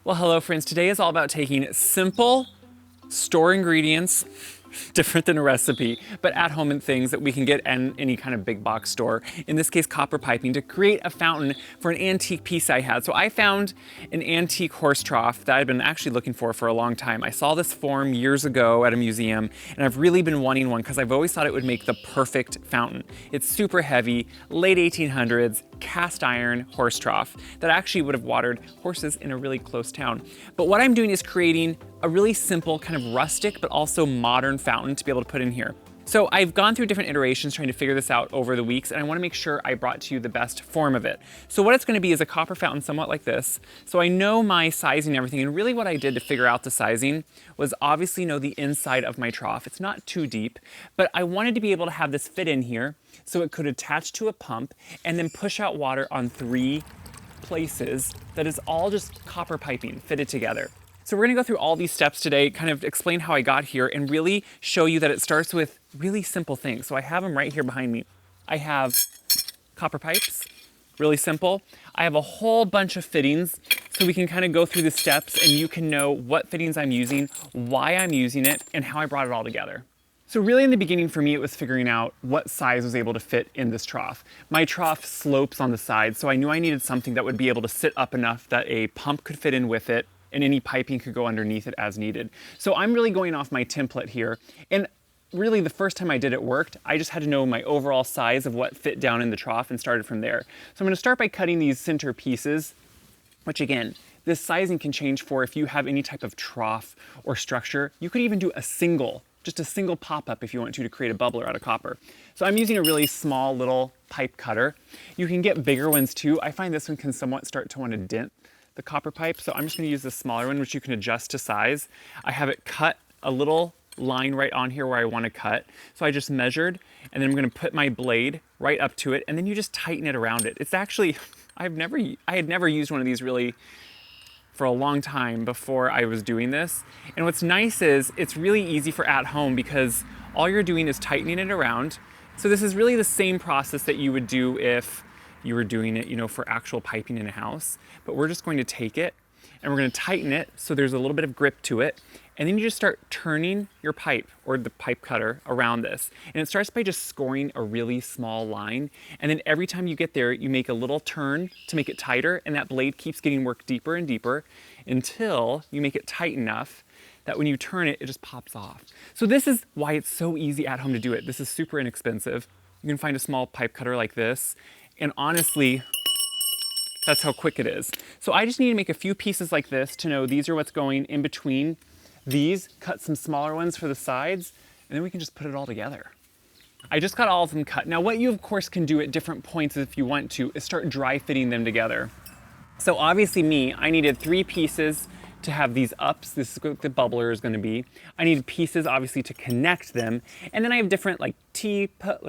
Well, hello friends. Today is all about taking simple store ingredients, different than a recipe, but at home things that we can get in any kind of big box store. In this case, copper piping, to create a fountain for an antique piece I had. So I found an antique horse trough that I've been actually looking for a long time. I saw this form years ago at a museum, and I've really been wanting one because I've always thought it would make the perfect fountain. It's super heavy, late 1800s, cast iron horse trough that actually would have watered horses in a really close town. But what I'm doing is creating a really simple, kind of rustic, but also modern fountain to be able to put in here. So I've gone through different iterations trying to figure this out over the weeks, and I want to make sure I brought to you the best form of it. So what it's going to be is a copper fountain somewhat like this. So I know my sizing and everything, and really what I did to figure out the sizing was obviously know the inside of my trough. It's not too deep, but I wanted to be able to have this fit in here so it could attach to a pump and then push out water on 3 places that is all just copper piping fitted together. So we're gonna go through all these steps today, kind of explain how I got here and really show you that it starts with really simple things. So I have them right here behind me. I have copper pipes, really simple. I have a whole bunch of fittings, so we can kind of go through the steps and you can know what fittings I'm using, why I'm using it, and how I brought it all together. So really in the beginning for me, it was figuring out what size was able to fit in this trough. My trough slopes on the side, so I knew I needed something that would be able to sit up enough that a pump could fit in with it, and any piping could go underneath it as needed. So I'm really going off my template here. And really the first time I did it worked. I just had to know my overall size of what fit down in the trough and started from there. So I'm gonna start by cutting these center pieces, which again, this sizing can change for if you have any type of trough or structure. You could even do just a single pop-up if you want to create a bubbler out of copper. So I'm using a really small little pipe cutter. You can get bigger ones too. I find this one can somewhat start to want to dent the copper pipe. So I'm just gonna use this smaller one, which you can adjust to size. I have it cut a little line right on here where I wanna cut. So I just measured, and then I'm gonna put my blade right up to it, and then you just tighten it around it. It's actually, I had never used one of these really for a long time before I was doing this. And what's nice is it's really easy for at home because all you're doing is tightening it around. So this is really the same process that you would do if you were doing it, for actual piping in a house. But we're just going to take it and we're going to tighten it so there's a little bit of grip to it. And then you just start turning your pipe or the pipe cutter around this. And it starts by just scoring a really small line. And then every time you get there, you make a little turn to make it tighter, and that blade keeps getting worked deeper and deeper until you make it tight enough that when you turn it, it just pops off. So this is why it's so easy at home to do it. This is super inexpensive. You can find a small pipe cutter like this. And honestly, that's how quick it is. So I just need to make a few pieces like this to know these are what's going in between these, cut some smaller ones for the sides, and then we can just put it all together. I just got all of them cut. Now what you of course can do at different points if you want to is start dry fitting them together. So obviously I needed 3 pieces to have these ups. This is what the bubbler is gonna be. I needed pieces obviously to connect them. And then I have different like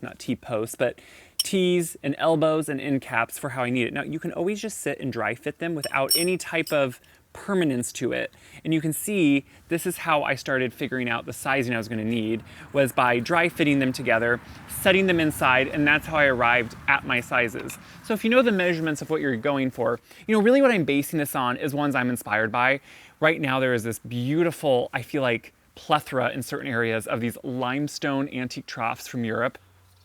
not T-posts, but T's and elbows and end caps for how I need it. Now you can always just sit and dry fit them without any type of permanence to it. And you can see this is how I started figuring out the sizing I was gonna need, was by dry fitting them together, setting them inside, and that's how I arrived at my sizes. So if you know the measurements of what you're going for, really what I'm basing this on is ones I'm inspired by. Right now there is this beautiful, I feel like, plethora in certain areas of these limestone antique troughs from Europe.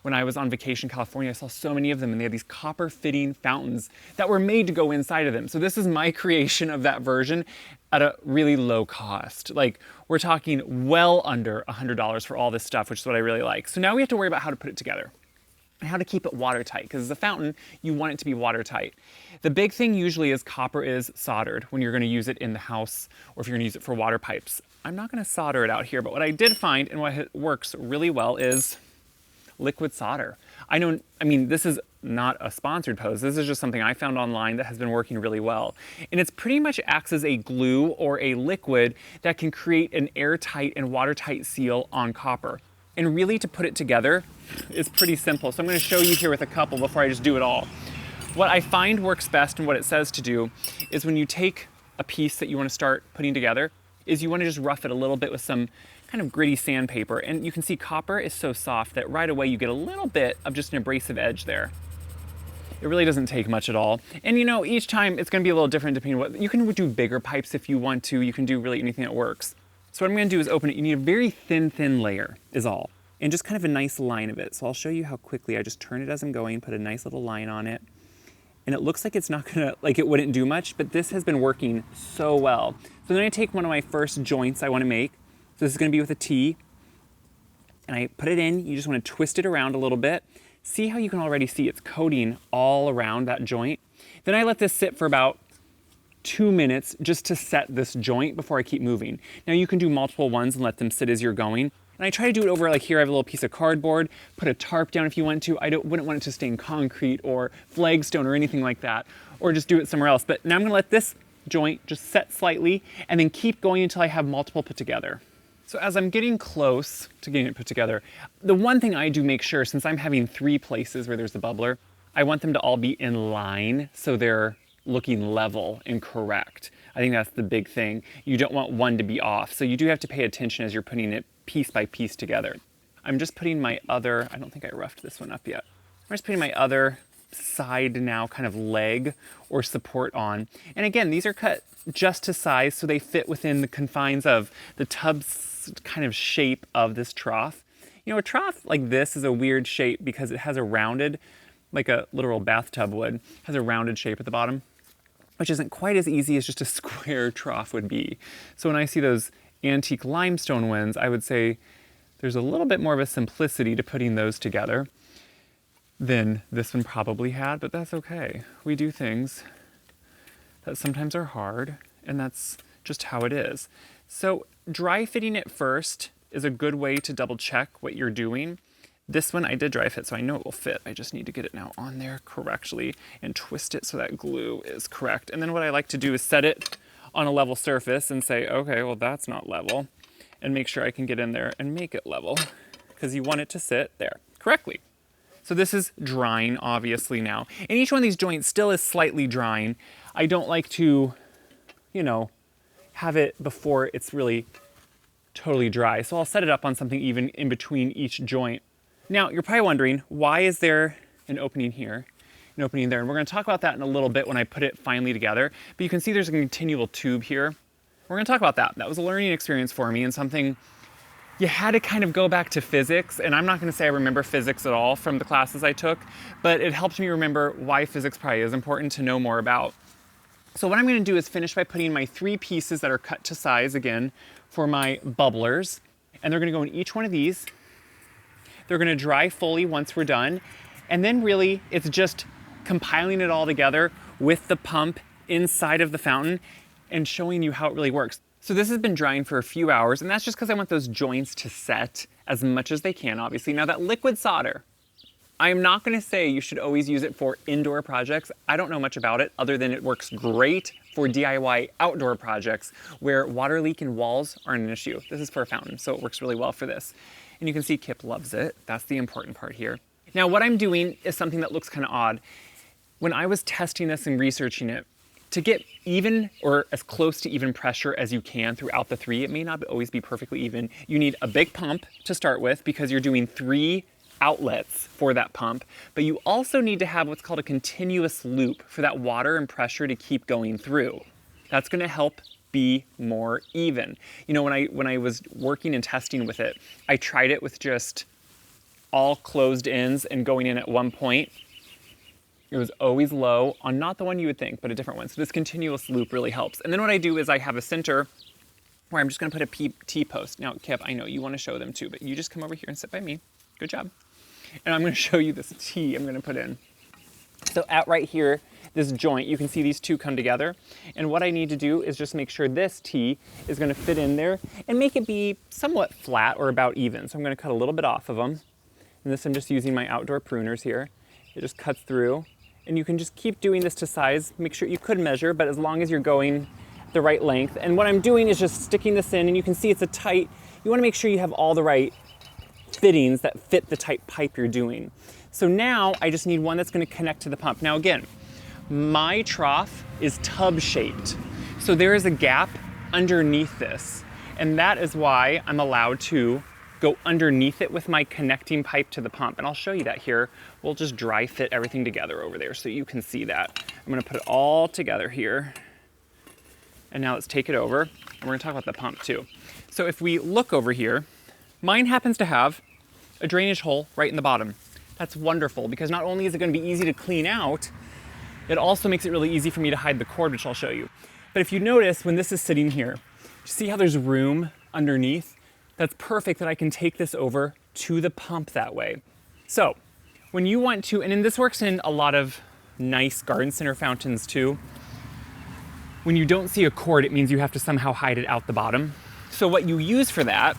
When I was on vacation in California, I saw so many of them, and they had these copper fitting fountains that were made to go inside of them. So this is my creation of that version at a really low cost. Like, we're talking well under $100 for all this stuff, which is what I really like. So now we have to worry about how to put it together and how to keep it watertight, because as a fountain, you want it to be watertight. The big thing usually is copper is soldered when you're gonna use it in the house or if you're gonna use it for water pipes. I'm not gonna solder it out here, but what I did find and what works really well is liquid solder. I mean, this is not a sponsored post. This is just something I found online that has been working really well. And it's pretty much acts as a glue or a liquid that can create an airtight and watertight seal on copper. And really to put it together is pretty simple. So I'm gonna show you here with a couple before I just do it all. What I find works best and what it says to do is when you take a piece that you wanna start putting together, is you wanna just rough it a little bit with some kind of gritty sandpaper. And you can see copper is so soft that right away you get a little bit of just an abrasive edge there. It really doesn't take much at all. And you know, each time it's gonna be a little different depending on what, you can do bigger pipes if you want to, you can do really anything that works. So what I'm gonna do is open it. You need a very thin layer is all. And just kind of a nice line of it. So I'll show you how quickly I just turn it as I'm going, put a nice little line on it. And it looks like it's not gonna, like it wouldn't do much, but this has been working so well. So then I take one of my first joints I wanna make. So this is gonna be with a T. And I put it in, you just wanna twist it around a little bit. See how you can already see it's coating all around that joint? Then I let this sit for about 2 minutes just to set this joint before I keep moving. Now you can do multiple ones and let them sit as you're going. And I try to do it over, like here I have a little piece of cardboard, put a tarp down if you want to. I wouldn't want it to stain concrete or flagstone or anything like that, or just do it somewhere else. But now I'm gonna let this joint just set slightly and then keep going until I have multiple put together. So as I'm getting close to getting it put together, the one thing I do make sure, since I'm having 3 places where there's a bubbler, I want them to all be in line so they're looking level and correct. I think that's the big thing. You don't want one to be off. So you do have to pay attention as you're putting it piece by piece together. I'm just putting my other, I don't think I roughed this one up yet. I'm just putting my other side now kind of leg or support on. And again, these are cut just to size so they fit within the confines of the tub's kind of shape of this trough. You know, a trough like this is a weird shape because it has a rounded, like a literal bathtub would, has a rounded shape at the bottom, which isn't quite as easy as just a square trough would be. So when I see those antique limestone ones, I would say there's a little bit more of a simplicity to putting those together than this one probably had, but that's okay. We do things that sometimes are hard, and that's just how it is. So dry fitting it first is a good way to double check what you're doing. This one I did dry fit, so I know it will fit. I just need to get it now on there correctly and twist it so that glue is correct. And then what I like to do is set it on a level surface and say, okay, well that's not level, and make sure I can get in there and make it level because you want it to sit there correctly. So this is drying obviously now. And each one of these joints still is slightly drying. I don't like to, you know, have it before it's really totally dry. So I'll set it up on something even in between each joint. Now you're probably wondering, why is there an opening here, an opening there? And we're gonna talk about that in a little bit when I put it finally together. But you can see there's a continual tube here. We're gonna talk about that. That was a learning experience for me and something you had to kind of go back to physics. And I'm not gonna say I remember physics at all from the classes I took, but it helped me remember why physics probably is important to know more about. So what I'm gonna do is finish by putting my 3 pieces that are cut to size again for my bubblers. And they're gonna go in each one of these. They're gonna dry fully once we're done. And then really it's just compiling it all together with the pump inside of the fountain and showing you how it really works. So this has been drying for a few hours, and that's just because I want those joints to set as much as they can, obviously. Now that liquid solder, I am not gonna say you should always use it for indoor projects. I don't know much about it other than it works great for DIY outdoor projects where water leak in walls aren't an issue. This is for a fountain, so it works really well for this. And you can see Kip loves it. That's the important part here. Now what I'm doing is something that looks kind of odd. When I was testing this and researching it, to get even or as close to even pressure as you can throughout the 3, it may not always be perfectly even. You need a big pump to start with because you're doing 3 outlets for that pump, but you also need to have what's called a continuous loop for that water and pressure to keep going through. That's gonna help be more even. You know, when I was working and testing with it, I tried it with just all closed ends and going in at one point. It was always low on not the one you would think, but a different one. So this continuous loop really helps. And then what I do is I have a center where I'm just gonna put a T-post. Now, Kip, I know you wanna show them too, but you just come over here and sit by me. Good job. And I'm gonna show you this T I'm gonna put in. So at right here, this joint, you can see these 2 come together. And what I need to do is just make sure this T is gonna fit in there and make it be somewhat flat or about even. So I'm gonna cut a little bit off of them. And this I'm just using my outdoor pruners here. It just cuts through. And you can just keep doing this to size. Make sure you could measure, but as long as you're going the right length. And what I'm doing is just sticking this in, and you can see it's a tight, you wanna make sure you have all the right fittings that fit the type pipe you're doing. So now I just need one that's gonna connect to the pump. Now again, my trough is tub shaped. So there is a gap underneath this. And that is why I'm allowed to go underneath it with my connecting pipe to the pump. And I'll show you that here. We'll just dry fit everything together over there so you can see that. I'm gonna put it all together here. And now let's take it over. And we're gonna talk about the pump too. So if we look over here, mine happens to have a drainage hole right in the bottom. That's wonderful because not only is it gonna be easy to clean out, it also makes it really easy for me to hide the cord, which I'll show you. But if you notice, when this is sitting here, see how there's room underneath? That's perfect that I can take this over to the pump that way. So when you want to, and then this works in a lot of nice garden center fountains too. When you don't see a cord, it means you have to somehow hide it out the bottom. So what you use for that,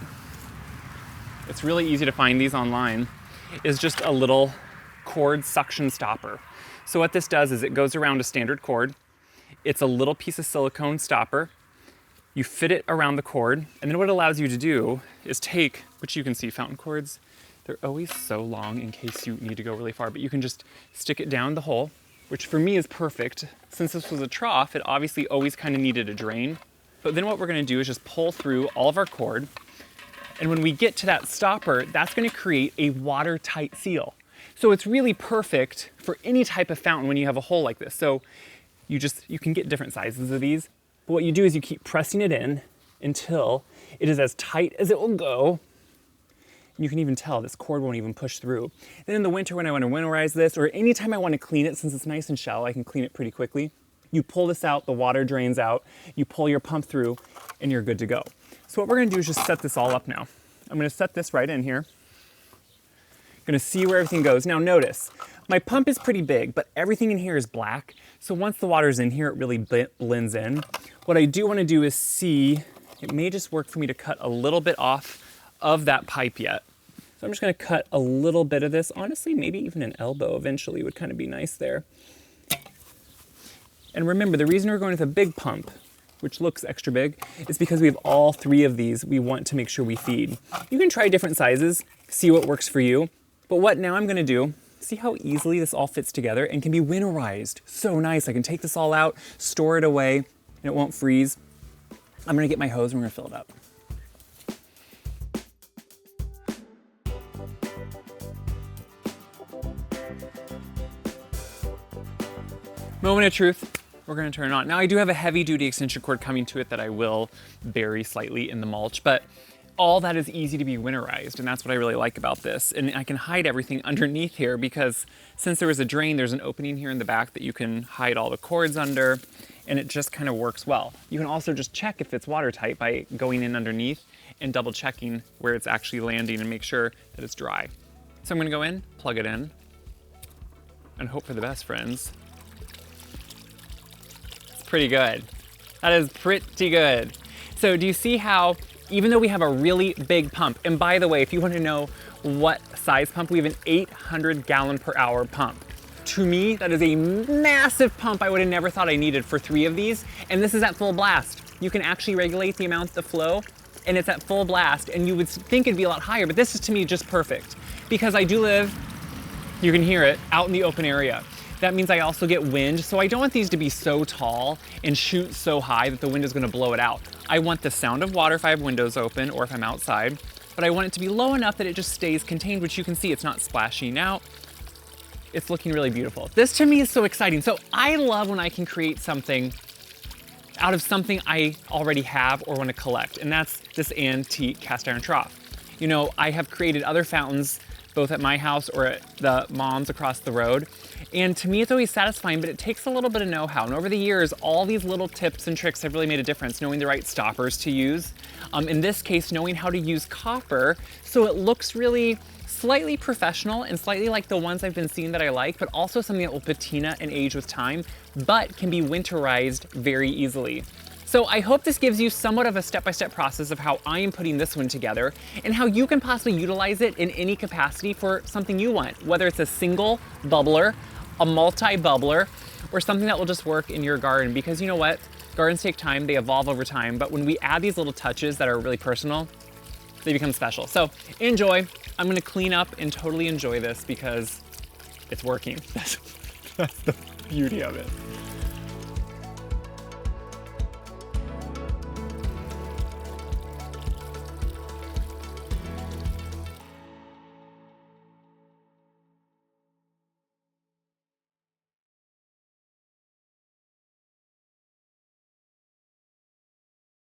it's really easy to find these online, is just a little cord suction stopper. So what this does is it goes around a standard cord. It's a little piece of silicone stopper. You fit it around the cord, and then what it allows you to do is take, which you can see fountain cords, they're always so long in case you need to go really far, but you can just stick it down the hole, which for me is perfect. Since this was a trough, it obviously always kind of needed a drain. But then what we're gonna do is just pull through all of our cord, and when we get to that stopper, that's gonna create a watertight seal. So it's really perfect for any type of fountain when you have a hole like this. So you can get different sizes of these. But what you do is you keep pressing it in until it is as tight as it will go. And you can even tell this cord won't even push through. Then in the winter when I want to winterize this, or anytime I want to clean it, since it's nice and shallow, I can clean it pretty quickly. You pull this out, the water drains out, you pull your pump through, and you're good to go. So what we're gonna do is just set this all up now. I'm gonna set this right in here. Gonna see where everything goes. Now notice, my pump is pretty big, but everything in here is black. So once the water's in here, it really blends in. What I do wanna do is see, it may just work for me to cut a little bit off of that pipe yet. So I'm just gonna cut a little bit of this. Honestly, maybe even an elbow eventually would kind of be nice there. And remember, the reason we're going with a big pump, which looks extra big, is because we have all three of these we want to make sure we feed. You can try different sizes, see what works for you. But what now I'm gonna do, see how easily this all fits together and can be winterized. So nice, I can take this all out, store it away, and it won't freeze. I'm gonna get my hose and we're gonna fill it up. Moment of truth, we're gonna turn it on. Now I do have a heavy duty extension cord coming to it that I will bury slightly in the mulch, but all that is easy to be winterized, and that's what I really like about this. And I can hide everything underneath here because since there was a drain, there's an opening here in the back that you can hide all the cords under, and it just kind of works well. You can also just check if it's watertight by going in underneath and double checking where it's actually landing and make sure that it's dry. So I'm gonna go in, plug it in, and hope for the best, friends. It's pretty good. That is pretty good. So do you see how, even though we have a really big pump, and by the way, if you want to know what size pump, we have an 800 gallon per hour pump. To me, that is a massive pump I would have never thought I needed for 3 of these, and this is at full blast. You can actually regulate the amount of flow, and it's at full blast, and you would think it'd be a lot higher, but this is to me just perfect. Because I do live, you can hear it, out in the open area. That means I also get wind, so I don't want these to be so tall and shoot so high that the wind is gonna blow it out. I want the sound of water if I have windows open or if I'm outside, but I want it to be low enough that it just stays contained, which you can see it's not splashing out. It's looking really beautiful. This to me is so exciting. So I love when I can create something out of something I already have or want to collect, and that's this antique cast iron trough. You know, I have created other fountains both at my house or at the mom's across the road. And to me, it's always satisfying, but it takes a little bit of know-how. And over the years, all these little tips and tricks have really made a difference, knowing the right stoppers to use. In this case, knowing how to use copper so it looks really slightly professional and slightly like the ones I've been seeing that I like, but also something that will patina and age with time, but can be winterized very easily. So I hope this gives you somewhat of a step-by-step process of how I am putting this one together and how you can possibly utilize it in any capacity for something you want, whether it's a single bubbler, a multi-bubbler, or something that will just work in your garden. Because you know what? Gardens take time, they evolve over time, but when we add these little touches that are really personal, they become special. So enjoy. I'm gonna clean up and totally enjoy this because it's working. That's the beauty of it.